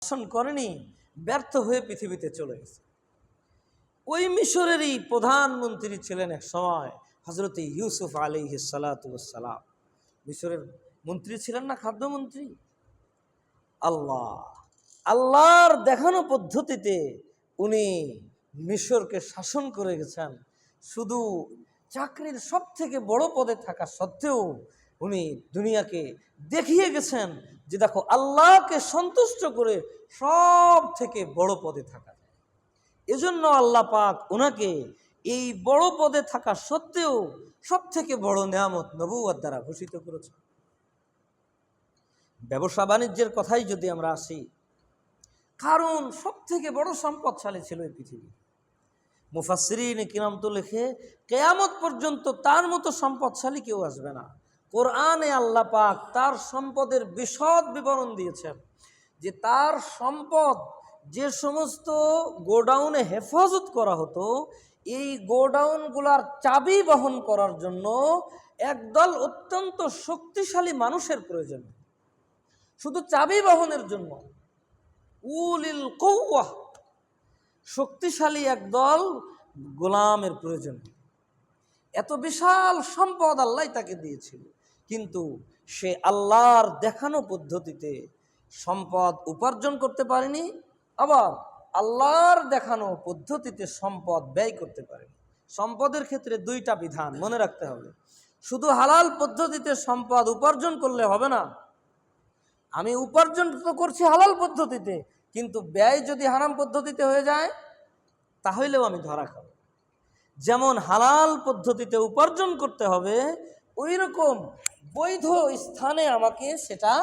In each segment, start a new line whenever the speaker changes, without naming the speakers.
শাসন করেনি, ব্যর্থ হয়ে পৃথিবীতে চলে গেছে। ওই মিশরেরই প্রধানমন্ত্রী ছিলেন এক সময় হযরত ইউসুফ আলাইহিস সালাতু ওয়াস সালাম। মিশরের মন্ত্রী ছিলেন না, খাদ্যমন্ত্রী। আল্লাহর দেখানো পদ্ধতিতে উনি মিশরকে শাসন করে গেছেন। শুধু চাকরির সব থেকে বড় পদে থাকা সত্ত্বেও উনি দুনিয়াকে দেখিয়ে গেছেন যে দেখো, আল্লাহকে সন্তুষ্ট করে সব থেকে বড় পদে থাকা যায়। এজন্য আল্লাহ পাক ওনাকে এই বড় পদে থাকা সত্ত্বেও সব থেকে বড় নেয়ামত নবুয়ত দ্বারা ভূষিত করেছেন। ব্যবসা বাণিজ্যের কথাই যদি আমরা আসি, কারণ সব থেকে বড় সম্পদশালী ছিল এই পৃথিবী। মুফাসসিরিন কিরাম তো লেখে, কিয়ামত পর্যন্ত তার মতো সম্পদশালী কেউ আসবে না। কোরআনে আল্লাহ পাক তার সম্পদের বিশদ বিবরণ দিয়েছেন যে তার সম্পদ যে সমস্ত গোডাউনে হেফাজত করা হতো, এই গোডাউনগুলার চাবি বহন করার জন্য একদল অত্যন্ত শক্তিশালী মানুষের প্রয়োজন। শুধু চাবি বহনের জন্য উলিল কুওয়া, শক্তিশালী একদল গোলামের প্রয়োজন। এত বিশাল সম্পদ আল্লাহ তাকে দিয়েছিল, কিন্তু সে আল্লাহর দেখানো পদ্ধতিতে সম্পদ উপার্জন করতে পারেনি, আবার আল্লাহর দেখানো পদ্ধতিতে সম্পদ ব্যয় করতে পারেনি। সম্পদের ক্ষেত্রে দুইটা বিধান মনে রাখতে হবে। শুধু হালাল পদ্ধতিতে সম্পদ উপার্জন করলে হবে না। আমি উপার্জন তো করছি হালাল পদ্ধতিতে, কিন্তু ব্যয় যদি হারাম পদ্ধতিতে হয়ে যায় তাহলেও আমি ধরা খাবো। যেমন হালাল পদ্ধতিতে উপার্জন করতে হবে, ওই রকম বৈধ স্থানে আমাকে সেটা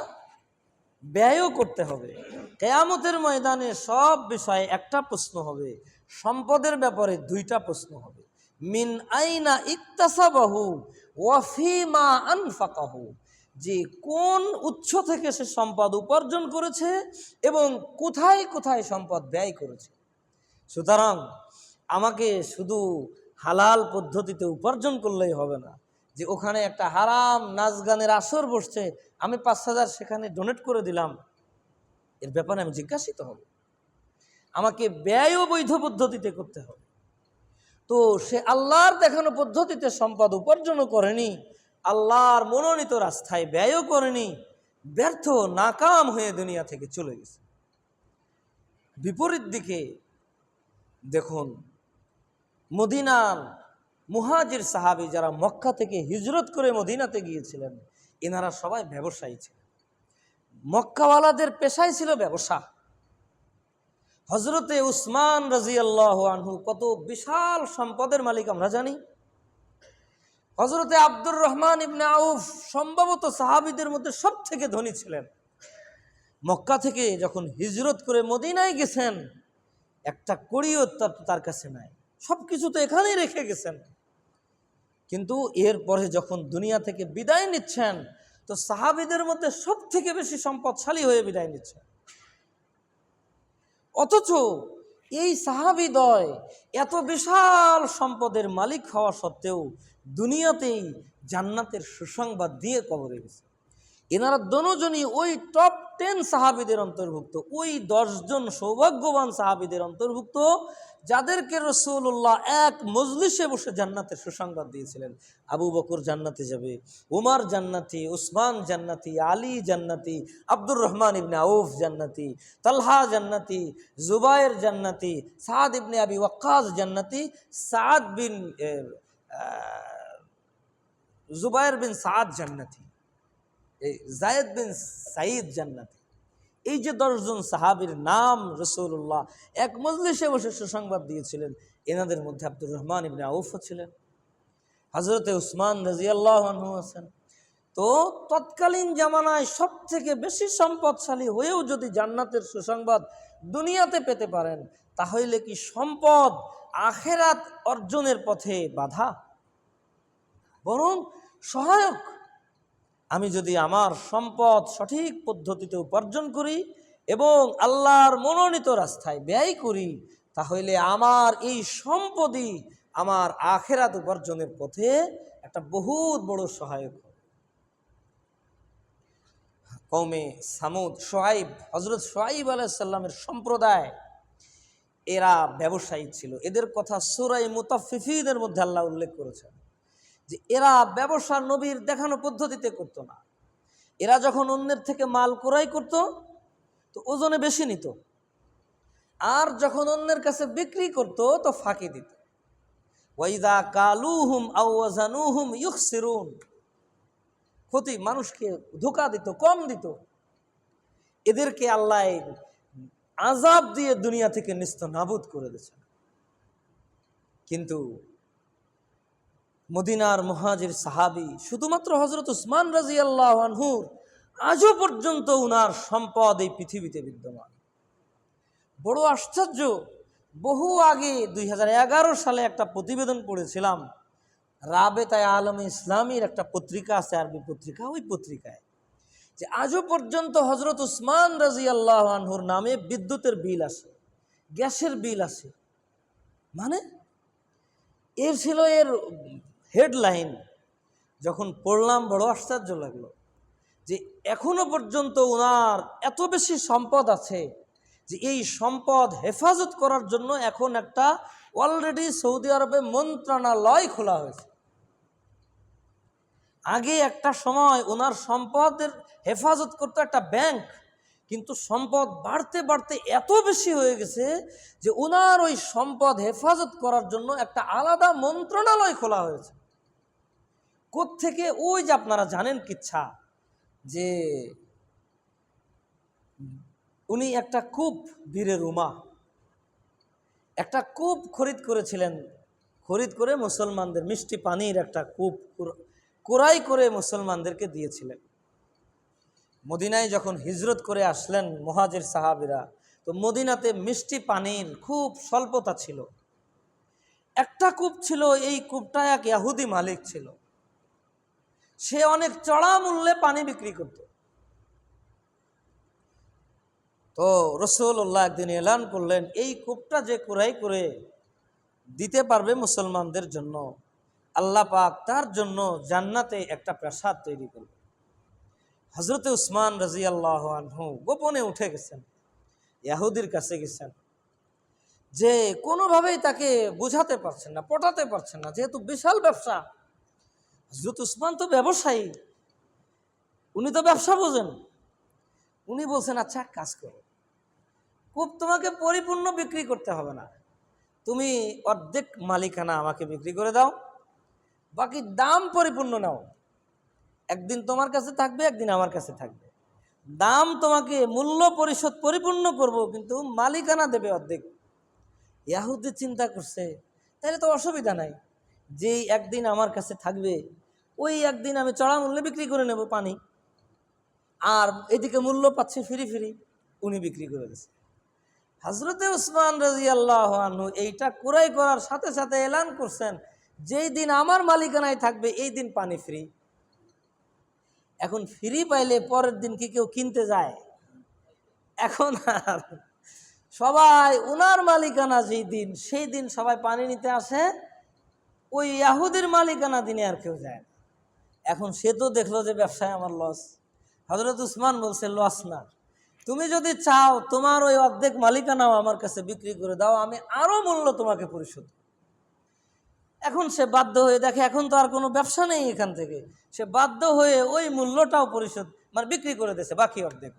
ব্যয়ও করতে হবে। কিয়ামতের ময়দানে সব বিষয়ে একটা প্রশ্ন হবে, সম্পদের ব্যাপারে দুইটা প্রশ্ন হবে। মিন আইনা ইকতাসাবাহু ওয়া ফিমা আনফাকাহু, যে কোন উৎস থেকে সে সম্পদ উপার্জন করেছে এবং কোথায় কোথায় সম্পদ ব্যয় করেছে। সুতরাং আমাকে শুধু হালাল পদ্ধতিতে উপার্জন করলেই হবে না, যে ওখানে একটা হারাম নাচ গানের আসর বসছে, আমি ৫,০০০ সেখানে ডোনেট করে দিলাম, এর ব্যাপারে আমি জিজ্ঞাসিত হব। আমাকে ব্যয়ও বৈধ পদ্ধতিতে করতে হবে। তো সে আল্লাহর দেখানো পদ্ধতিতে সম্পদ উপার্জনও করেনি, আল্লাহর মনোনীত রাস্তায় ব্যয়ও করেনি, ব্যর্থ নাকাম হয়ে দুনিয়া থেকে চলে গেছে। বিপরীত দিকে দেখুন, মদিনার মুহাজির সাহাবী যারা মক্কা থেকে হিজরত করে মদিনাতে গিয়েছিলেন, এনারা সবাই ব্যবসায়ী ছিলেন। মক্কাওয়ালাদের পেশাই ছিল ব্যবসা। হযরতে উসমান রাদিয়াল্লাহু আনহু কত বিশাল সম্পদের মালিক আমরা জানি। হযরতে আব্দুর রহমান ইবনে আউফ সম্ভবত সাহাবীদের মধ্যে সব থেকে ধনী ছিলেন। মক্কা থেকে যখন হিজরত করে মদিনায় গেছেন, একটা কড়িও তার কাছে নাই, সব কিছু তো এখানেই রেখে গেছেন। কিন্তু এরপরে যখন দুনিয়া থেকে বিদায় নিচ্ছেন, তো সাহাবীদের মধ্যে সব থেকে বেশি সম্পদশালী হয়ে বিদায় নিচ্ছেন। অথচ এই সাহাবীদ্বয় এত বিশাল সম্পদের মালিক হওয়া সত্ত্বেও দুনিয়াতেই জান্নাতের সুসংবাদ দিয়ে কবরে গেছে। এনারা দুজনই ওই টপ 10 সাহাবীদের অন্তর্ভুক্ত, ওই 10 জন সৌভাগ্যবান সাহাবীদের অন্তর্ভুক্ত, যাদেরকে রাসূলুল্লাহ এক মজলিসে বসে জান্নাতের সুসংবাদ দিয়েছিলেন। আবু বকর জান্নাতে যাবে, উমর জান্নাতি, উসমান জান্নাতি, আলী জান্নাতি, আব্দুর রহমান ইবনে আউফ জান্নাতি, তালহা জান্নাতি, জুবায়ের জান্নাতি, সাদ ইবনে আবি ওয়াক্কাস জান্নাতি, সাদ বিন জুবায়ের বিন সাদ জান্নাতি, যায়েদ বিন সাঈদ জান্নাতি। এই যে 10 জন সাহাবীর নাম রাসূলুল্লাহ এক মজলিসে বসে সুসংবাদ দিয়েছিলেন, এনাদের মধ্যে আব্দুর রহমান ইবনে আউফ ছিলেন, হযরতে উসমান রাদিয়াল্লাহু আনহু আছেন। তো তৎকালীন জামানায় সব থেকে বেশি সম্পদশালী হয়েও যদি জান্নাতের সুসংবাদ দুনিয়াতে পেতে পারেন, তাহলে কি সম্পদ আখিরাত অর্জনের পথে বাধা? বরং সহায়ক। আমি যদি আমার সম্পদ সঠিক পদ্ধতিতে উপার্জন করি এবং আল্লাহর মনোনীত রাস্তায় ব্যয় করি, তাহলে আমার এই সম্পদই আমার আখিরাত উপার্জনের পথে একটা বহুত বড় সহায়ক হবে। কওমে সামুদ, শোয়াইব, হজরত শোয়াইব আলাইহিস সালামের সম্প্রদায়, এরা ব্যবসায়ী ছিল। এদের কথা সূরা মুতাফফিফিনের মধ্যে আল্লাহ উল্লেখ করেছেন যে এরা ব্যবসা নবীর দেখানো পদ্ধতিতে করতো না। এরা যখন অন্যের থেকে মাল ক্রয় করত তো ওজনে বেশি নিত, আর যখন অন্যের কাছে বিক্রি করত তো ফাঁকি দিত। ওয়াইদা কালুহুম আও ওয়াজানুহুম ইউখসিরুন, ক্ষতি, মানুষকে ধোঁকা দিত, কম দিত। এদেরকে আল্লাহ আযাব দিয়ে দুনিয়া থেকে নিস্তনাবুদ করে দিয়েছেন। কিন্তু মদিনার মুহাজির সাহাবী শুধুমাত্র হযরত উসমান রাদিয়াল্লাহু আনহু আজও পর্যন্ত উনার সম্পদ এই পৃথিবীতে বিদ্যমান। বড় আশ্চর্য, বহু আগে 2011 সালে একটা প্রতিবেদন পড়েছিলাম, রাবেতায়ে আলমে ইসলামীর একটা পত্রিকা আছে, আরবি পত্রিকা, ওই পত্রিকায় যে আজও পর্যন্ত হযরত উসমান রাদিয়াল্লাহু আনহুর নামে বিদ্যুতের বিল আসে, গ্যাসের বিল আসে। মানে এর ছিল এর হেডলাইন। যখন পড়লাম বড় আশ্চর্য লাগলো যে এখনো পর্যন্ত ওনার এত বেশি সম্পদ আছে যে এই সম্পদ হেফাজত করার জন্য এখন একটা অলরেডি সৌদি আরবে মন্ত্রণালয় খোলা হয়েছে। আগে একটা সময় ওনার সম্পদের হেফাজত করতো একটা ব্যাংক, কিন্তু সম্পদ বাড়তে বাড়তে এত বেশি হয়ে গেছে যে ওনার ওই সম্পদ হেফাজত করার জন্য একটা আলাদা মন্ত্রণালয় খোলা হয়েছে। কোত্থেকে? ওই যে আপনারা জানেন কিচ্ছা যে উনি একটা কূপ, বীরে রুমা একটা কূপ খরিদ করেছিলেন, খরিদ করে মুসলমানদের মিষ্টি পানির একটা কূপ ক্রয় করে মুসলমানদেরকে দিয়েছিলেন। মদিনায় যখন হিজরত করে আসলেন মুহাজির সাহাবীরা, তো মদিনাতে মিষ্টি পানির খুব স্বল্পতা ছিল। একটা কূপ ছিল, এই কূপটা এক ইহুদি মালিক ছিল, সে অনেক চড়া মূল্যে পানি বিক্রি করত। তো রাসূলুল্লাহ একদিন এলান করলেন, এই কূপটা যে ক্রয় করে দিতে পারবে মুসলমানদের জন্য, আল্লাহ পাক তার জন্য জান্নাতে একটা প্রাসাদ তৈরি করবে। হযরতে উসমান রাদিয়াল্লাহু আনহু গোপনে উঠে গেছেন, ইহুদির কাছে গেছেন, যে কোনোভাবেই তাকে বুঝাতে পারছেন না, পটাতে পারছেন না, যেহেতু বিশাল ব্যবসা। হযরত উসমান তো ব্যবসায়ী, উনি তো ব্যবসা বোঝেন। উনি বলছেন, আচ্ছা এক কাজ করো, কূপ তোমাকে পরিপূর্ণ বিক্রি করতে হবে না, তুমি অর্ধেক মালিকানা আমাকে বিক্রি করে দাও, বাকি দাম পরিপূর্ণ নাও। একদিন তোমার কাছে থাকবে, একদিন আমার কাছে থাকবে। দাম তোমাকে মূল্য পরিশোধ পরিপূর্ণ করব, কিন্তু মালিকানা দেবে অর্ধেক। ইহুদি চিন্তা করছে, তাহলে তো অসুবিধা নাই, যেই একদিন আমার কাছে থাকবে ওই একদিন আমি চড়া মূল্যে বিক্রি করে নেব পানি, আর এদিকে মূল্য পাচ্ছে ফ্রি ফ্রি। উনি বিক্রি করে দিয়েছে। হযরতে উসমান রাদিয়াল্লাহু আনহু এইটা ক্রয় করার সাথে সাথে এলান করছেন, যেই দিন আমার মালিকানায় থাকবে এই দিন পানি ফ্রি। এখন ফ্রি পাইলে পরের দিন কি কেউ কিনতে যায়? এখন আর সবাই উনার মালিকানা যেই দিন, সেই দিন সবাই পানি নিতে আসে, ওই ইহুদির মালিকানা দিনে আর কেউ যায় না। এখন সে তো দেখলো যে ব্যবসায় আমার লস। হযরত উসমান বলছে, লস না, তুমি যদি চাও তোমার ওই অর্ধেক মালিকানাও আমার কাছে বিক্রি করে দাও, আমি আরো মূল্য তোমাকে পরিশোধ। এখন সে বাধ্য হয়ে দেখে এখন তো আর কোনো ব্যবসা নেই এখান থেকে, সে বাধ্য হয়ে ওই মূল্যটাও পরিশোধ মানে বিক্রি করে দিয়েছে, বাকি অর্ধেক।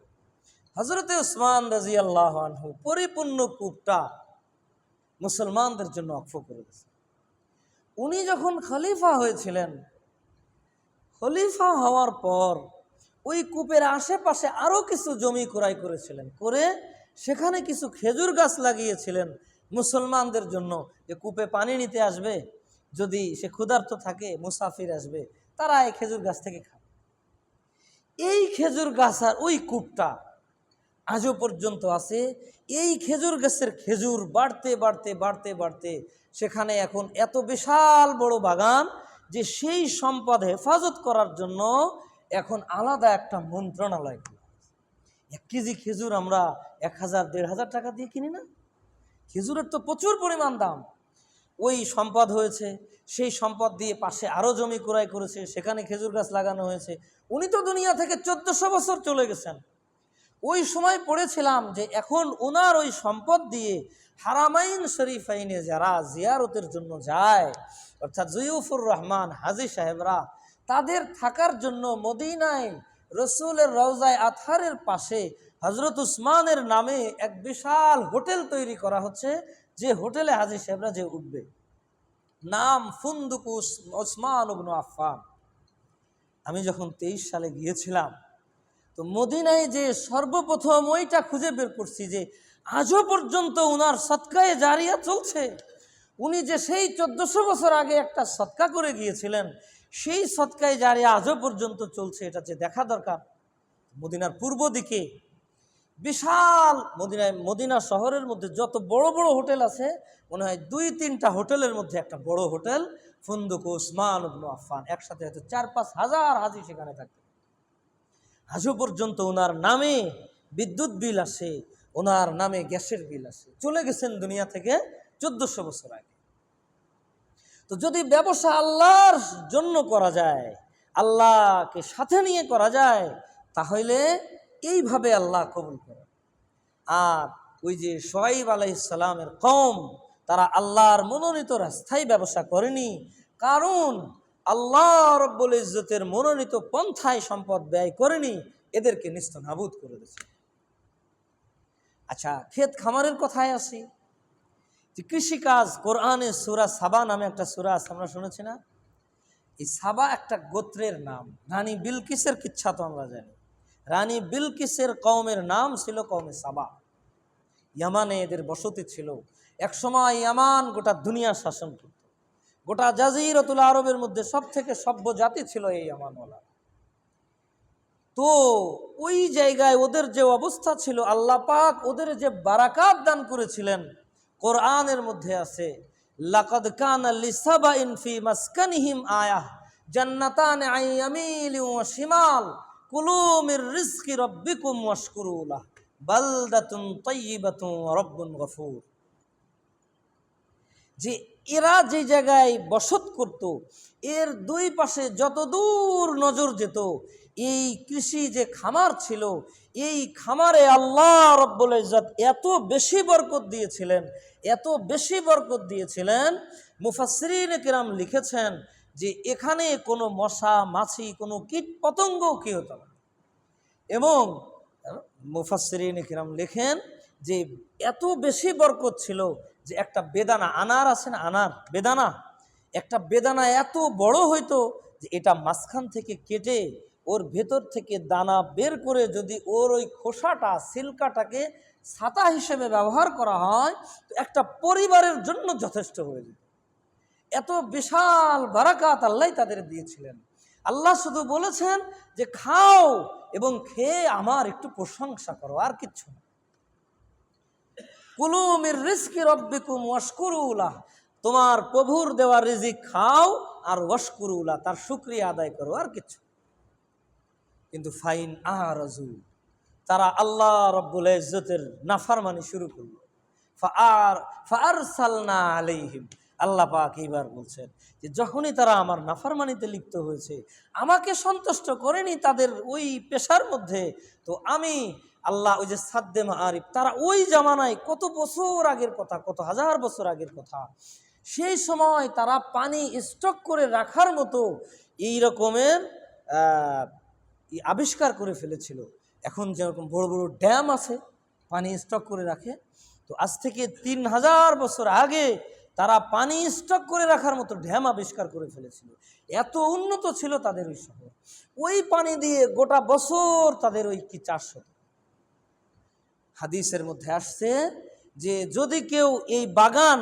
হযরতে উসমান রাদিয়াল্লাহু আনহু পরিপূর্ণ কূপটা মুসলমানদের জন্য ওয়াকফ করে দিয়েছে। উনি যখন খলিফা হয়েছিলেন, খলিফা হওয়ার পর ওই কূপের আশেপাশে আরো কিছু জমি ক্রয় করেছিলেন, করে সেখানে কিছু খেজুর গাছ লাগিয়েছিলেন মুসলমানদের জন্য, যে কূপে পানি নিতে আসবে, যদি সে ক্ষুধার্ত থাকে, মুসাফির আসবে, তারা এই খেজুর গাছ থেকে খাবে। এই খেজুর গাছ আর ওই কূপটা আজও পর্যন্ত আছে। এই খেজুর গাছের খেজুর বাড়তে বাড়তে বাড়তে বাড়তে সেখানে এখন এত বিশাল বড় বাগান যে সেই সম্পদ হেফাজত করার জন্য এখন আলাদা একটা মন্ত্রণালয়। 1 কেজি খেজুর আমরা 1000-1500 টাকা দিয়ে কিনি না? খেজুরের তো প্রচুর পরিমাণ দাম। ওই সম্পদ হয়েছে, সেই সম্পদ দিয়ে পাশে আরও জমি ক্রয় করেছে, সেখানে খেজুর গাছ লাগানো হয়েছে। উনি তো দুনিয়া থেকে 1400 বছর চলে গেছেন। ওই সময় পড়েছিলাম যে এখন ওনার ওই সম্পদ দিয়ে হারামাইন শরীফাইনে যারা জিয়ারতের জন্য যায়, অর্থাৎ জুয়ুফুর রহমান হাজী সাহেবরা, তাদের থাকার জন্য মদিনায় রসুলের রওজায় আতহারের পাশে হজরত উসমানের নামে এক বিশাল হোটেল তৈরি করা হচ্ছে, যে হোটেলে হাজী সাহেবরা যে উঠবে, নাম ফুন্দুক ওসমান ইবনে আফফান। আমি যখন 23 সালে গিয়েছিলাম, তো মদিনায় যে সর্বপ্রথম ওইটা খুঁজে বের করছি যে আজও পর্যন্ত উনার সদকায়ে জারিয়া চলছে। উনি যে সেই 1400 বছর আগে একটা সদকা করে গিয়েছিলেন, সেই সদকায়ে জারিয়া আজও পর্যন্ত চলছে, এটা যে দেখা দরকার। মদিনার পূর্ব দিকে বিশাল, মদিনা শহরের মধ্যে যত বড় বড় হোটেল আছে, মনে হয় 2-3টা হোটেলের মধ্যে একটা বড় হোটেল ফুন্দুক ওসমান ইবনে আফফান। একসাথে হয়তো 4-5 হাজার হাজি সেখানে থাকে। আজও পর্যন্ত ওনার নামে বিদ্যুৎ বিল আসে, ওনার নামে গ্যাসের বিল আসে। চলে গেছেন দুনিয়া থেকে 1400 বছর আগে। তো যদি ব্যবসা আল্লাহর জন্য করা যায়, আল্লাহকে সাথে নিয়ে করা যায়, তাহলে এইভাবে আল্লাহ কবুল করেন। আর ওই যে শুআয়ব আলাইহিস সালামের কওম, তারা আল্লাহর মনোনীত রাস্তায় ব্যবসা করেনি, কারণ আল্লাহ রব্বুল ইজ্জতের মনোনীত পন্থায় সম্পদ ব্যয় করেনি, এদেরকে নিস্তনাবুদ করে দিয়েছে। আচ্ছা, ক্ষেত খামারের কথায় আসি। যে কৃষিকাজ, কোরআনে সূরা সাবা নামে একটা সূরা আছে, আমরা শুনেছি না? এই সাবা একটা গোত্রের নাম। রানী বিলকিসের কিচ্ছা তো আমরা জানি। রানী বিলকিসের কওমের নাম ছিল কওমে সাবা। ইয়ামানে এদের বসতি ছিল। একসময় ইয়ামান গোটা দুনিয়া শাসন করত। গোটা জাজিরাতুল আরবের মধ্যে সব থেকে সভ্য জাতি ছিল এই ইয়ামানওয়ালা। তো ওই জায়গায় ওদের যে অবস্থা ছিল, আল্লাহ পাক ওদের যে বারাকাত দান করেছিলেন, কোরআনের মধ্যে আছে, লাকাদ কানা লিসাবাইন ফি মাসকানিহিম আয়াহ জান্নাতান আন ইয়ামিলিন ওয়া শিমাল কুলু মির রিজকি রাব্বিকুম ওয়াশকুরু লাহ বালদাতুন তাইয়্যিবাতুন ওয়া রাব্বুন গফুর। যে এরা যে জায়গায় বসত করত, এর দুই পাশে যত দূর নজর যেত, এই কৃষি যে খামার ছিল, এই খামারে আল্লাহ রব্বুল ইজ্জত এত বেশি বরকত দিয়েছিলেন, এত বেশি বরকত দিয়েছিলেন, মুফাসসিরিনে কিরাম লিখেছেন যে এখানে কোনো মশা মাছি, কোনো কীট পতঙ্গও কি হতো না। এবং মুফাসসিরিনে কিরাম লেখেন যে এত বেশি বরকত ছিল যে একটা বেদানা, আনার আছে না, আনার বেদানা, একটা বেদানা এত বড় হইতো যে এটা মাঝখান থেকে কেটে ওর ভেতর থেকে দানা বের করে যদি ওর ওই খোসাটা, সিল্কাটাকে ছাতা হিসেবে ব্যবহার করা হয়, তো একটা পরিবারের জন্য যথেষ্ট হয়ে যেত। এত বিশাল বারাকাত আল্লাহ তাদের দিয়েছিলেন। আল্লাহ শুধু বলেছেন যে খাও এবং খেয়ে আমার একটু প্রশংসা করো, আর কিচ্ছু না। কুলু মির রিজকি রাব্বিকুম ওয়াশকুরু লাহ, তোমার প্রভুর দেওয়া রিজিক খাও আর ওয়াশকুরু লাহ, তার শুকরিয়া আদায় করো, আর কিচ্ছু। কিন্তু ফাইন আরাজু, তারা আল্লাহ রব্বুল ইজ্জতের নাফরমানি শুরু করলো। ফাআরসালনা আলাইহিম, আল্লাহ পাক এইবার বলছেন যে যখনই তারা আমার নাফরমানিতে লিপ্ত হয়েছে, আমাকে সন্তুষ্ট করেনি তাদের ওই পেশার মধ্যে, তো আমি আল্লাহ, ওই যে সাদ্দে মাআরিফ, তারা ওই জামানায় কত বছর আগের কথা, কত হাজার বছর আগের কথা, সেই সময় তারা পানি স্টক করে রাখার মতো এই রকমের আবিষ্কার করে ফেলেছিল। এখন যেরকম বড় বড় ড্যাম আছে, পানি স্টক করে রাখে, তো আজ থেকে 3000 বছর আগে তারা পানি স্টক করে রাখার মতো ড্যাম আবিষ্কার করে ফেলেছিল। এত উন্নত ছিল তাদের ওই শহর। ওই পানি দিয়ে গোটা বছর তাদের ওই কি চাষ হতো। হাদিসের মধ্যে আসছে যে যদি কেউ এই বাগান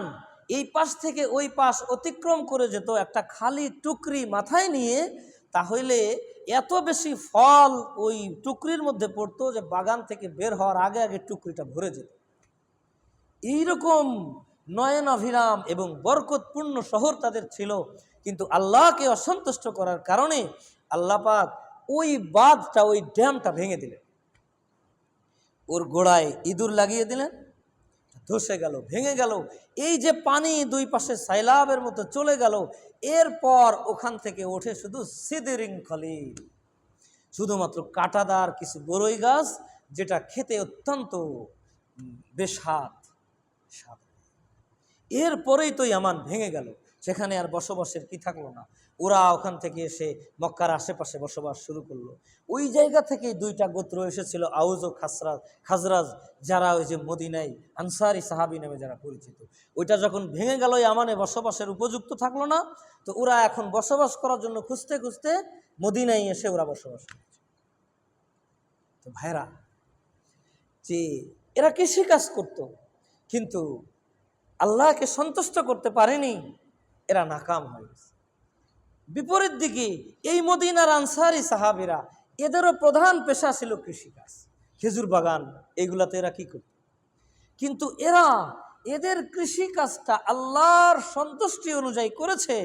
এই পাশ থেকে ওই পাশ অতিক্রম করে যেত একটা খালি টুকরি মাথায় নিয়ে, তাহলে এত বেশি ফল ওই টুকরির মধ্যে পড়তো যে বাগান থেকে বের হওয়ার আগে আগে টুকরিটা ভরে যেত। এইরকম নয়নাভিরাম এবং বরকতপূর্ণ শহর তাদের ছিল। কিন্তু আল্লাহকে অসন্তুষ্ট করার কারণে আল্লাহ পাক ওই বাঁধটা, ওই ড্যামটা ভেঙে দিলেন, ওর গোড়ায় ইঁদুর লাগিয়ে দিলেন, ধসে গেল, ভেঙে গেল। এই যে পানি দুই পাশে সাইলাবের মতো চলে গেল, এরপর ওখান থেকে ওঠে শুধু সিদরিং খলিল, শুধুমাত্র কাঁটাদার কিছু বরই গাছ, যেটা খেতে অত্যন্ত বেস্বাদ। এরপরেই তো ইয়ামান ভেঙে গেল, সেখানে আর বসবাসের কি থাকলো না। ওরা ওখান থেকে এসে মক্কার আশেপাশে বসবাস শুরু করলো। ওই জায়গা থেকেই দুইটা গোত্র এসেছিল, আউজ ও খাজরাজ, যারা ওই যে মদিনায় আনসারি সাহাবি নামে যারা পরিচিত। ওইটা যখন ভেঙে গেল, ইয়ামানে বসবাসের উপযুক্ত থাকলো না, তো ওরা এখন বসবাস করার জন্য খুঁজতে খুঁজতে মদিনায় এসে ওরা বসবাস করেছে। তো ভাইরা, যে এরা কৃষিকাজ করত, কিন্তু আল্লাহকে সন্তুষ্ট করতে পারেনি, এরা নাকাম হয়ে গেছে। বিপরীত দিকে এই মদিনার আনসারি সাহাবীরা, এদেরও প্রধান পেশা ছিল কৃষিকাজ, খেজুর বাগান, এইগুলাতে এরা কি করত। কিন্তু এরা এদের কৃষিকাজটা আল্লাহর সন্তুষ্টি অনুযায়ী করেছে।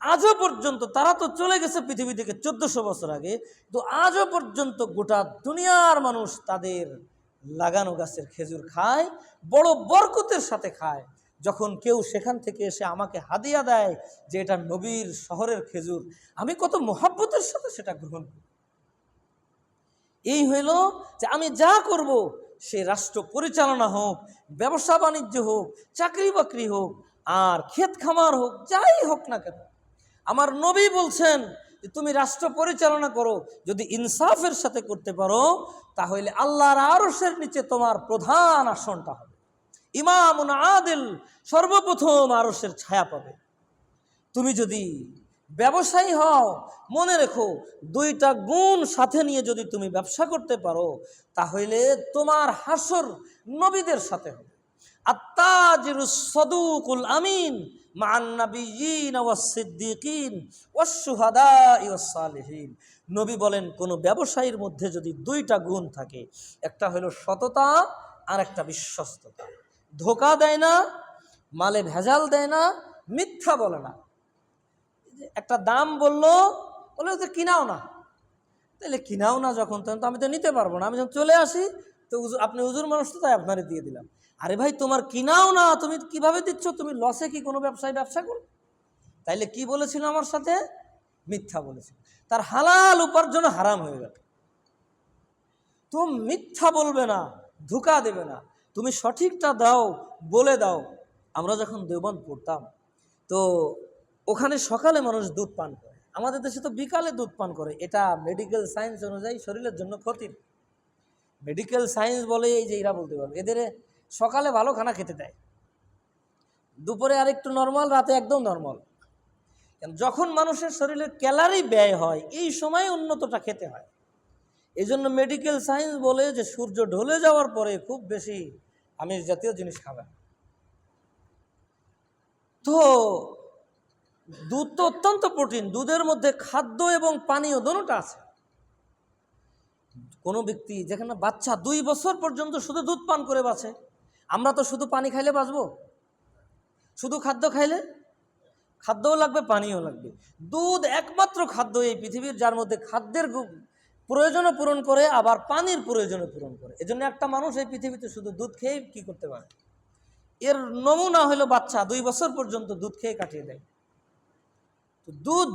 আজও পর্যন্ত, তারা তো চলে গেছে পৃথিবী থেকে 1400 বছর আগে, তো আজও পর্যন্ত গোটা দুনিয়ার মানুষ তাদের লাগানো গাছের খেজুর খায়, বড় বরকতের সাথে খায়। যখন কেউ সেখান থেকে এসে আমাকে হাদিয়া দেয় যে এটা নবীর শহরের খেজুর, আমি কত মোহাব্বতের সাথে সেটা গ্রহণ করি। এই হইল যে আমি যা করব, সে রাষ্ট্র পরিচালনা হোক, ব্যবসা বাণিজ্য হোক, চাকরি বাকরি হোক, আর ক্ষেত খামার হোক, যাই হোক না কেন, আমার নবী বলছেন যে তুমি রাষ্ট্র পরিচালনা করো, যদি ইনসাফের সাথে করতে পারো, তাহলে আল্লাহর আরশের নিচে তোমার প্রধান আসনটা হবে। ইমামুন আদিল, সর্বপ্রথম আরশের ছায়া পাবে। তুমি যদি ব্যবসায়ী হও, মনে রেখো, দুইটা গুণ সাথে নিয়ে যদি তুমি ব্যবসা করতে পারো, তাহলে তোমার হাসর নবীদের সাথে হবে। আত্তাজিরুস সাদুকুল আমিন মা'আন নাবিয়্যিন ওয়াস সিদ্দিকিন ওয়াস শুহাদা'i ওয়াস সালিহিন। নবী বলেন, কোন ব্যবসায়ীর মধ্যে যদি দুইটা গুণ থাকে, একটা হলো সততা, আর একটা বিশ্বস্ততা। ধোঁকা দেয় না, মালে ভেজাল দেয় না, মিথ্যা বলে না। একটা দাম বললো, বলে তো কিনাও না, তাহলে কিনাও না যখন, তখন তো আমি তো নিতে পারবো না। আমি যখন চলে আসি, তো আপনি হুজুর মানুষ, তো তাই আপনারে দিয়ে দিলাম। আরে ভাই, তোমার কিনাও না, তুমি কিভাবে দিচ্ছ? তুমি লসে কি কোনো ব্যবসায়ী ব্যবসা করো? তাইলে কি বলেছিল আমার সাথে? মিথ্যা বলেছিল। তার হালাল উপার্জন হারাম হয়ে গেল। তুমি মিথ্যা বলবে না, ধোঁকা দেবে না, তুমি সঠিকটা দাও, বলে দাও। আমরা যখন দেওবন্দ পড়তাম, তো ওখানে সকালে মানুষ দুধ পান করে, আমাদের দেশে তো বিকালে দুধ পান করে। এটা মেডিকেল সায়েন্স অনুযায়ী শরীরের জন্য ক্ষতির। মেডিকেল সায়েন্স বলে, এই যে এরা বলতে পারবে, এদের সকালে ভালো খানা খেতে দেয়, দুপুরে আর একটু নর্মাল, রাতে একদম নর্মাল। যখন মানুষের শরীরে ক্যালারি ব্যয় হয়, এই সময় উন্নতটা খেতে হয়। এই জন্য মেডিকেল সায়েন্স বলে যে সূর্য ঢলে যাওয়ার পরে খুব বেশি আমিষ জাতীয় জিনিস খাবেন। তো দুধ তো অত্যন্ত প্রোটিন, দুধের মধ্যে খাদ্য এবং পানীয় দোনোটা আছে। কোনো ব্যক্তি যেখানে বাচ্চা 2 বছর পর্যন্ত শুধু দুধ পান করে বাঁচে, আমরা তো শুধু পানি খাইলে বাঁচবো? শুধু খাদ্য খাইলে? খাদ্যও লাগবে, পানিও লাগবে। দুধ একমাত্র খাদ্য এই পৃথিবীর, যার মধ্যে খাদ্যের প্রয়োজনও পূরণ করে, আবার পানির প্রয়োজনও পূরণ করে। এজন্য একটা মানুষ এই পৃথিবীতে শুধু দুধ খেয়ে কি করতে পারে? এর নমুনা হলো বাচ্চা 2 বছর পর্যন্ত দুধ খেয়ে কাটিয়ে দেয়। তো দুধ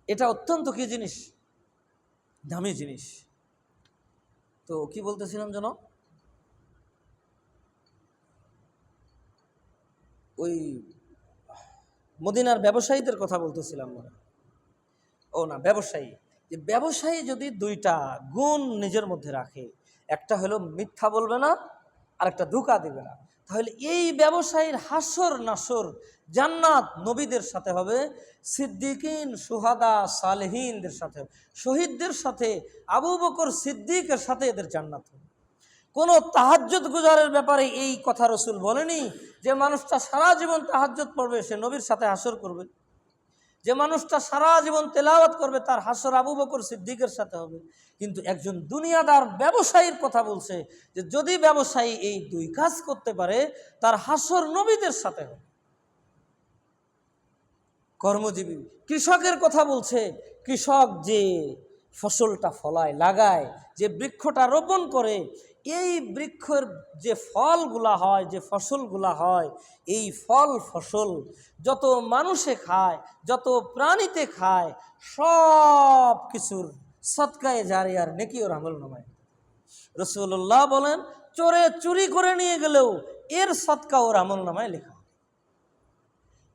এটা অত্যন্ত কি জিনিস? দামি জিনিস। তো কি বলতেছিলাম যেন, ওই মদিনার ব্যবসায়ীদের কথা বলতেছিলাম মনে। ও না, ব্যবসায়ী, যে ব্যবসায়ী যদি দুইটা গুণ নিজের মধ্যে রাখে, একটা হলো মিথ্যা বলবে না, আর একটা ধোঁকা দেবে না, তাহলে এই ব্যবসায়ীর হাসর নাসর জান্নাত নবীদের সাথে হবে, সিদ্দিকিন, সুহাদা, সালেহিনদের সাথে, শহীদদের সাথে, আবু বকর সিদ্দিকের সাথে এদের জান্নাত হবে। কোনো তাহাজ্জুদ গুজারের ব্যাপারে এই কথা রসুল বলেনি যে মানুষটা সারা জীবন তাহাজ্জুদ পড়বে সে নবীর সাথে হাসর করবে। যে মানুষটা সারা জীবন তেলাওয়াত করবে তার হাসর আবু বকর সিদ্দিকের সাথে হবে। কিন্তু একজন দুনিয়াদার ব্যবসায়ীর কথা বলছে যে যদি ব্যবসায়ী এই দুই কাজ করতে পারে তার হাসর নবীদের সাথে হবে। কর্মজীবী কৃষকের কথা বলছে, কৃষক যে ফসলটা ফলায়, লাগায়, যে বৃক্ষটা রোপণ করে, এই বৃক্ষের যে ফলগুলা হয়, যে ফসলগুলা হয়, এই ফল ফসল যত মানুষে খায়, যত প্রাণীতে খায়, সব কিছুর সদকায়ে জারিয়ার নেকি ওর আমল নামায়। রাসূলুল্লাহ বলেন, চোরে চুরি করে নিয়ে গেলেও এর সদকা ওর আমল নামায় লেখা।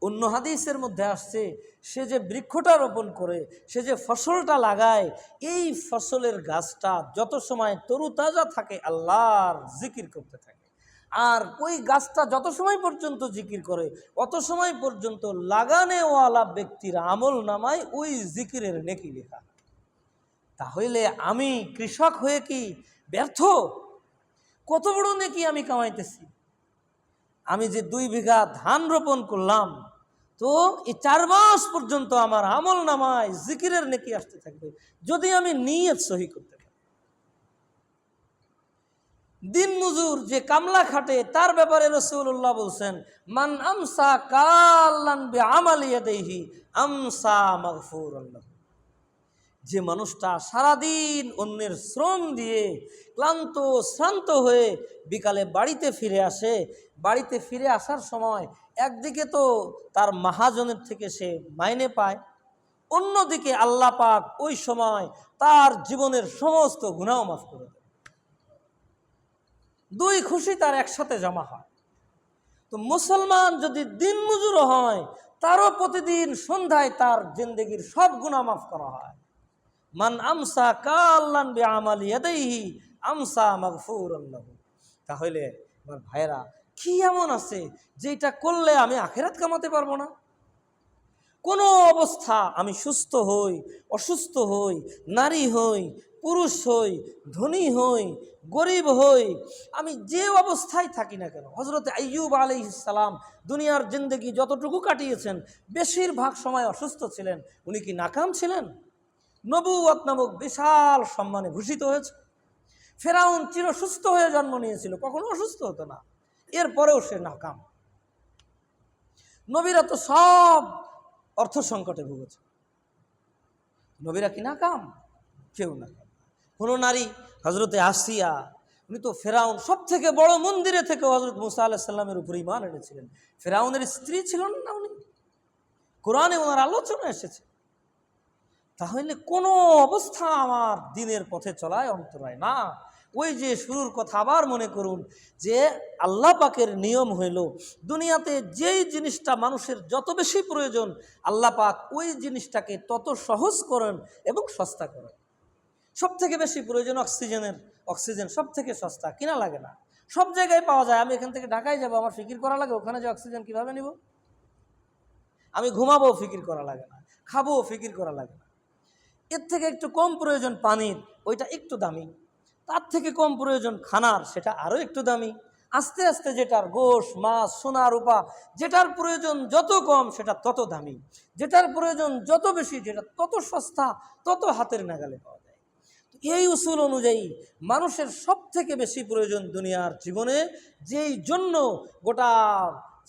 অন্য হাদিসের মধ্যে আসছে, সে যে বৃক্ষটা রোপণ করে, সে যে ফসলটা লাগায়, এই ফসলের গাছটা যত সময় তরুতাজা থাকে আল্লাহর জিকির করতে থাকে। আর ওই গাছটা যত সময় পর্যন্ত জিকির করে, অত সময় পর্যন্ত লাগানেওয়ালা ব্যক্তির আমল নামায় ওই জিকিরের নেকি লেখা। তাহলে আমি কৃষক হয়ে কি ব্যর্থ? কত বড় নেকি আমি কামাইতেছি। আমি যে 2 বিঘা ধান রোপণ করলাম, তো এই 4 মাস পর্যন্ত আমার আমল নামায় জিকিরের নেকি আসতে থাকবে, যদি আমি নিয়ত সহি করতে পারি। দিন মজুর যে কামলা খাটে, তার ব্যাপারে রাসূলুল্লাহ বলছেন, মান আমসা কাল্লান বিআমালি ইয়াদিহি আমসা মাগফুরান লাহু। যে মানুষটা সারাদিন অন্যের শ্রম দিয়ে ক্লান্ত শ্রান্ত হয়ে বিকালে বাড়িতে ফিরে আসে, বাড়িতে ফিরে আসার সময় একদিকে তো তার মহাজনের থেকে সে মাইনে পায়, অন্যদিকে আল্লাহ পাক ওই সময় তার জীবনের সমস্ত গুনাহ মাফ করে দেয়। 2 খুশি তার একসাথে জমা হয়। তো মুসলমান যদি দিন মজুরও হয়, তারও প্রতিদিন সন্ধ্যায় তার জিন্দেগির সব গুনাহ মাফ করা হয়। মান আমসা কাল্লান বিআমালি ইয়াদিহি আমসা মাগফুরান লাহু। তাহলে আমার ভাইরা, কি এমন আছে যেটা করলে আমি আখিরাত কামাতে পারবো না? কোনো অবস্থা, আমি সুস্থ হই, অসুস্থ হই, নারী হই, পুরুষ হই, ধনী হই, গরিব হই, আমি যে অবস্থায় থাকি না কেন, হযরত আইয়ুব আলাইহিস সালাম দুনিয়ার জিন্দেগি যতটুকু কাটিয়েছেন, বেশিরভাগ সময় অসুস্থ ছিলেন। উনি কি নাকাম ছিলেন? নবুয়ত নামক বিশাল সম্মানে ভূষিত হয়েছে। ফেরাউন চির সুস্থ হয়ে জন্ম নিয়েছিল, কখনো অসুস্থ হতো না, এরপরেও সে নাকাম। নবীরা তো সব অর্থ সংকটে ভুগেছে, নবীরা কি নাকাম? কেউ নাকাম। কোনো নারী, হজরতে আসিয়া, উনি তো ফেরাউন সব থেকে বড় মন্দিরে থেকে হজরত মুসা আলাইহিস সালামের উপর ঈমান এনেছিলেন। ফেরাউনের স্ত্রী ছিলেন না উনি? কোরআনে ওনার আলোচনা এসেছে। তাহলে কোনো অবস্থা আমার দিনের পথে চলায় অন্তরায় না। ওই যে শুরুর কথা আবার মনে করুন, যে আল্লাহ পাকের নিয়ম হইল, দুনিয়াতে যেই জিনিসটা মানুষের যত বেশি প্রয়োজন, আল্লাহ পাক ওই জিনিসটাকে তত সহজ করেন এবং সস্তা করেন। সব থেকে বেশি প্রয়োজন অক্সিজেন সব থেকে সস্তা, কিনা লাগে না, সব জায়গায় পাওয়া যায়। আমি এখান থেকে ঢাকায় যাব, আমার ফিকির করা লাগে ওখানে যে অক্সিজেন কীভাবে নিব। আমি ঘুমাবো, ফিকির করা লাগে না, খাবো, ফিকির করা লাগে না। এর থেকে একটু কম প্রয়োজন পানির, ওইটা একটু দামি। তার থেকে কম প্রয়োজন খানার, সেটা আরও একটু দামি। আস্তে আস্তে যেটার গোশ, মাছ, সোনা, রূপা, যেটার প্রয়োজন যত কম সেটা তত দামি, যেটার প্রয়োজন যত বেশি যেটা তত সস্তা, তত হাতের নাগালে পাওয়া যায়। এই উসুল অনুযায়ী মানুষের সব থেকে বেশি প্রয়োজন দুনিয়ার জীবনে, যেই জন্য গোটা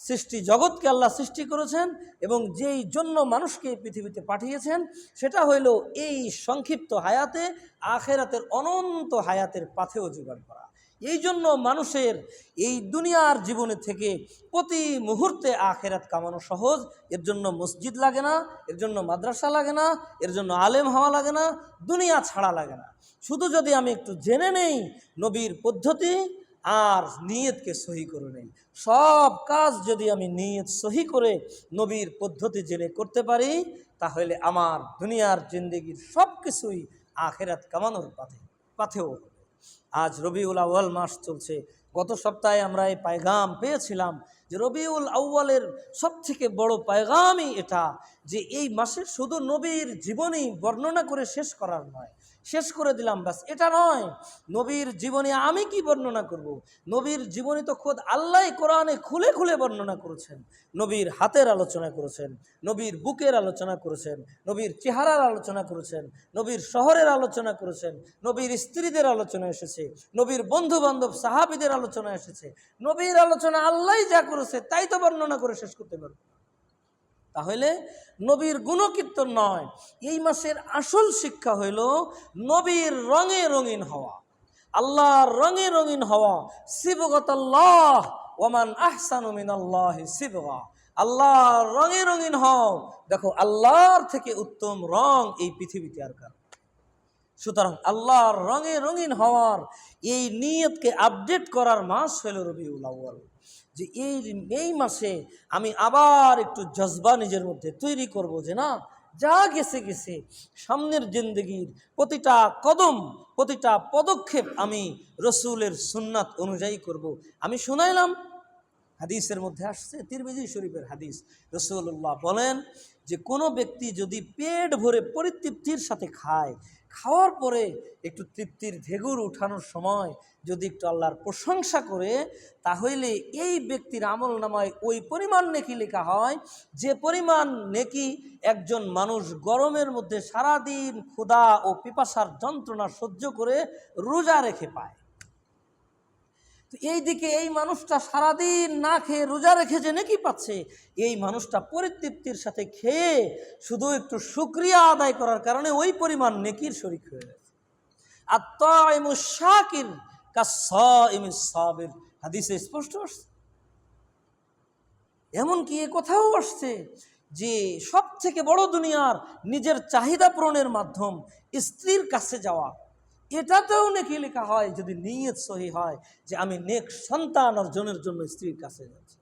সৃষ্টি জগৎকে আল্লাহ সৃষ্টি করেছেন এবং যেই জন্য মানুষকে এই পৃথিবীতে পাঠিয়েছেন, সেটা হইল এই সংক্ষিপ্ত হায়াতে আখেরাতের অনন্ত হায়াতের পাথেও জোগাড় করা। এই জন্য মানুষের এই দুনিয়ার জীবনে থেকে প্রতি মুহূর্তে আখেরাত কামানো সহজ। এর জন্য মসজিদ লাগে না, এর জন্য মাদ্রাসা লাগে না, এর জন্য আলেম হওয়া লাগে না, দুনিয়া ছাড়া লাগে না। শুধু যদি আমি একটু জেনে নেই নবীর পদ্ধতি আর নিয়তকে সহি করে নেই, সব কাজ যদি আমি নিয়ত সহি করে নবীর পদ্ধতি জেনে করতে পারি, তাহলে আমার দুনিয়ার জিন্দেগির সব কিছুই আখেরাত কামানোর পাথেও। আজ রবিউল আউয়াল মাস চলছে। গত সপ্তাহে আমরা এই পায়গাম পেয়েছিলাম যে রবিউল আউয়ালের সবথেকে বড় পায়গামই এটা, যে এই মাসে শুধু নবীর জীবনী বর্ণনা করে শেষ করার নয়, শেষ করে দিলাম বাস, এটা নয়। নবীর জীবনী আমি কি বর্ণনা করব? নবীর জীবনী তো খোদ আল্লাহ কোরআনে খুলে খুলে বর্ণনা করেছেন। নবীর হাতের আলোচনা করেছেন, নবীর বুকের আলোচনা করেছেন, নবীর চেহারার আলোচনা করেছেন, নবীর শহরের আলোচনা করেছেন, নবীর স্ত্রীদের আলোচনা এসেছে, নবীর বন্ধু বান্ধব সাহাবীদের আলোচনা এসেছে। নবীর আলোচনা আল্লাহ যা করেছে তাই তো বর্ণনা করে শেষ করতে পারবে। তাহলে নবীর গুণকীর্তন নয়, এই মাসের আসল শিক্ষা হইল নবীর রঙে রঙিন হওয়া। আল্লাহর রঙে রঙিন হওয়া, সিবগাতাল্লাহ ওয়ামান আহসানু মিনাল্লাহি সিবগা, আল্লাহর রঙে রঙিন হও, দেখো আল্লাহর থেকে উত্তম রং এই পৃথিবীতে আর কারো। সুতরাং আল্লাহর রঙে রঙিন হওয়ার এই নিয়তকে আপডেট করার মাস হলো রবিউল আউয়াল, যে এই মাসে আমি আবার একটু জজবা নিজের মধ্যে তৈরি করব, যে না যা গেছে গেছে, সামনের জিন্দেগির প্রতিটা কদম প্রতিটা পদক্ষেপ আমি রসুলের সুন্নাত অনুযায়ী করব। আমি শুনাইলাম, হাদিসের মধ্যে আসছে, তিরমিজি শরীফের হাদিস, রাসূলুল্লাহ বলেন যে কোনো ব্যক্তি যদি পেট ভরে পরিতৃপ্তির সাথে খায়, খাওয়ার পরে একটু তৃপ্তির ঢেগুর উঠানোর সময় যদি একটু আল্লাহর প্রশংসা করে, তাহলে এই ব্যক্তির আমল নামায় ওই পরিমাণ নেকি লেখা হয় যে পরিমাণ নেকি একজন মানুষ গরমের মধ্যে সারাদিন ক্ষুধা ও পিপাসার যন্ত্রণা সহ্য করে রোজা রেখে পায়। এই দিকে এই মানুষটা সারাদিন না খেয়ে রোজা রেখে যে নেকি পাচ্ছে, এই মানুষটা পরিতৃপ্তির সাথে খেয়ে শুধু একটু শুকরিয়া আদায় করার কারণে ওই পরিমাণ নেকির শরীক হয়ে গেছে। আত-তাইমুশ শাকির কাস-সাইমিস সাবির, হাদিসে স্পষ্ট আসছে। এমনকি এ কথাও আসছে যে সব থেকে বড় দুনিয়ার নিজের চাহিদা পূরণের মাধ্যম স্ত্রীর কাছে যাওয়া, এটাতেও নেকি লেখা হয় যদি নিয়ত সহি হয় যে আমি নেক সন্তান অর্জনের জন্য স্ত্রীর কাছে যাচ্ছি।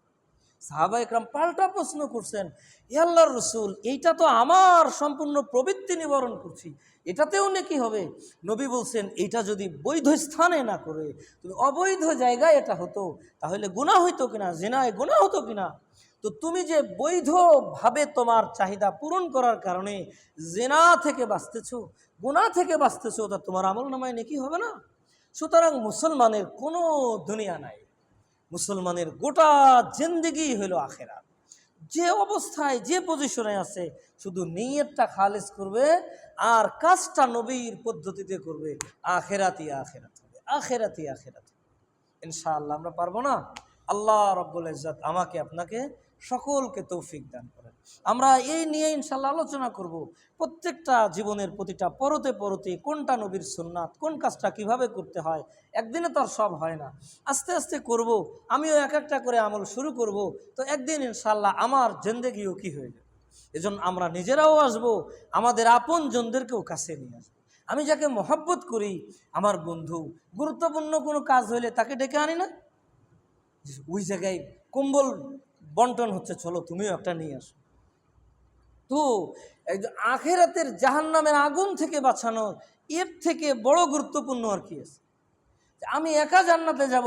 সাহাবা একরাম পাল্টা প্রশ্ন করছেন, হে আল্লাহর রাসূল, এইটা তো আমার সম্পূর্ণ প্রবৃত্তি নিবারণ করছি, এটাতেও নেকি হবে? নবী বলছেন, এইটা যদি বৈধ স্থানে না করে তুমি অবৈধ জায়গায় এটা হতো, তাহলে গুনাহ হইতো কিনা, জিনায় গুনাহ হতো কিনা? তো তুমি যে বৈধভাবে তোমার চাহিদা পূরণ করার কারণে জিনা থেকে বাঁচতেছো, গুনাহ থেকে বাঁচতেছো, তা তোমার আমল নামায় নেকি হবে না? সুতরাং মুসলমানের কোনো দুনিয়া নাই, মুসলমানের গোটা জিন্দেগি হইল আখেরাত। যে অবস্থায় যে পজিশনে আছে শুধু নিয়তটা খালেস করবে আর কাজটা নবীর পদ্ধতিতে করবে, আখেরাতই আখেরাত হবে, আখেরাতই আখেরাত হবে। ইনশাআল্লাহ আমরা পারবো না? আল্লাহ রাব্বুল ইজ্জত আমাকে আপনাকে সকলকে তৌফিক দান করেন। আমরা এই নিয়ে ইনশাআল্লাহ আলোচনা করব, প্রত্যেকটা জীবনের প্রতিটা পরতে পরতে কোনটা নবীর সুন্নাত, কোন কাজটা কিভাবে করতে হয়। একদিনে তো আর সব হয় না, আস্তে আস্তে করব। আমিও এক একটা করে আমল শুরু করব, তো একদিন ইনশাআল্লাহ আমার জিন্দেগিও কি হয়ে যাবে। এজন্য আমরা নিজেরাও আসব, আমাদের আপন জনদেরকেও কাছে নিয়ে আসবো। আমি যাকে মহব্বত করি, আমার বন্ধু, গুরুত্বপূর্ণ কোনো কাজ হইলে তাকে ডেকে আনি না, ওই জায়গায় কম্বল বন্টন হচ্ছে, চলো তুমিও একটা নিয়ে আসো। তো আখেরাতের জাহান্নামের আগুন থেকে বাঁচানো এর থেকে বড় গুরুত্বপূর্ণ আর কি আছে? আমি একা জান্নাতে যাব,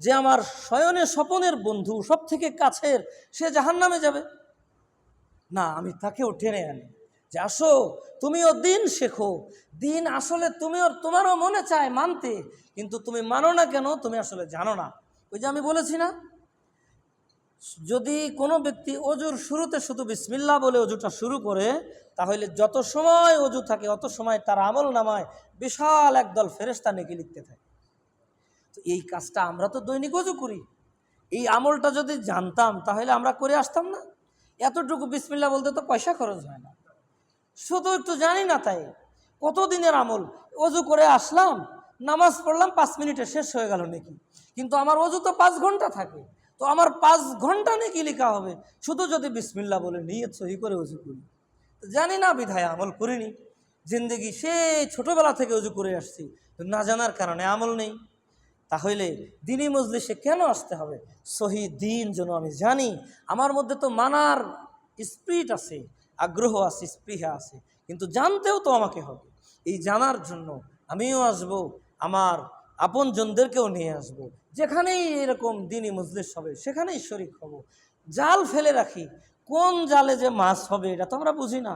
যে আমার শয়নে স্বপনের বন্ধু সব থেকে কাছের, সে জাহান্নামে যাবে না, আমি তাকেও টেনে আনি যে আসো তুমিও দিন শেখো। দিন আসলে তোমারও মনে চায় মানতে, কিন্তু তুমি মানো না কেন? তুমি আসলে জানো না। ওই যে আমি বলেছি না, যদি কোনো ব্যক্তি অজুর শুরুতে শুধু বিসমিল্লাহ বলে অজুটা শুরু করে, তাহলে যত সময় অজু থাকে অত সময় তার আমল নামায় বিশাল একদল ফেরেশতা নেকি লিখতে থাকে। তো এই কাজটা আমরা তো দৈনিক অজু করি, এই আমলটা যদি জানতাম তাহলে আমরা করে আসতাম না। এতটুকু বিসমিল্লাহ বলতে তো পয়সা খরচ হয় না, শুধু একটু জানি না তাই কতদিনের আমল। অজু করে আসলাম, নামাজ পড়লাম, 5 মিনিটে শেষ হয়ে গেল নাকি, কিন্তু আমার অজু তো 5 ঘন্টা থাকে, তো আমার 5 ঘন্টা নাকি লেখা হবে শুধু যদি বিসমিল্লাহ বলে নিয়ত সহি করে অজু করি। জানি না বিধায় আমল করিনি, জিন্দেগি সেই ছোটোবেলা থেকে অজু করে আসছি, না জানার কারণে আমল নেই। তাহলে দিনই মজলিসে কেন আসতে হবে? সহি দিন যেন আমি জানি, আমার মধ্যে তো মানার স্পিরিট আছে, আগ্রহ আছে, স্পৃহা আছে, কিন্তু জানতেও তো আমাকে হবে। এই জানার জন্য আমিও আসব, আমার আপনজনদেরকেও নিয়ে আসব। যেখানেই এরকম দিনই মজলিস হবে সেখানেই শরিক হব। জাল ফেলে রাখি, কোন জালে যে মাছ হবে এটা তো আমরা বুঝি না।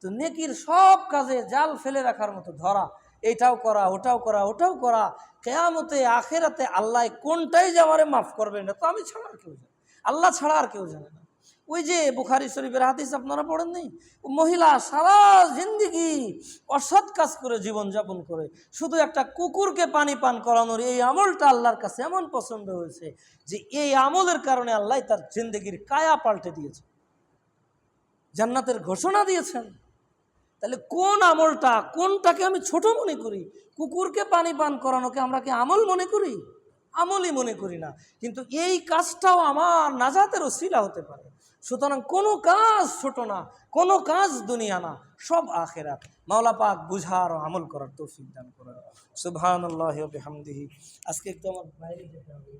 তো নেকির সব কাজে জাল ফেলে রাখার মতো ধরা, এটাও করা, ওটাও করা, ওটাও করা, কিয়ামতে আখেরাতে আল্লাহ কোনটাই যে আমারে মাফ করবে না তো আমি ছাড়া আর কেউ জানে, আল্লাহ ছাড়া আর কেউ জানে না। ওই যে বুখারী শরীফের হাদিস আপনারা পড়েন নাই, মহিলা সারা জিন্দেগি অসৎ কাজ করে জীবনযাপন করে, শুধু একটা কুকুরকে পানি পান করানোর এই আমলটা আল্লাহর কাছে এমন পছন্দ হয়েছে যে এই আমলের কারণে আল্লাহ তার জিন্দেগির কায়া পাল্টে দিয়েছে, জান্নাতের ঘোষণা দিয়েছেন। তাহলে কোন আমলটা, কোনটাকে আমি ছোট মনে করি? কুকুরকে পানি পান করানোকে আমরা কি আমল মনে করি? আমলই মনে করি না। কিন্তু এই কাজটাও আমার নাজাতের ওসিলা হতে পারে। সুতরাং কোনো কাজ ছোট না, কোনো কাজ দুনিয়া না, সব আখিরাত। মাওলা পাক বুঝার ও আমল করার তৌফিক দান করেন। সুবহানাল্লাহি ওয়া বিহামদিহি। আজকে একটু আমার বাইরে যেতে হবে।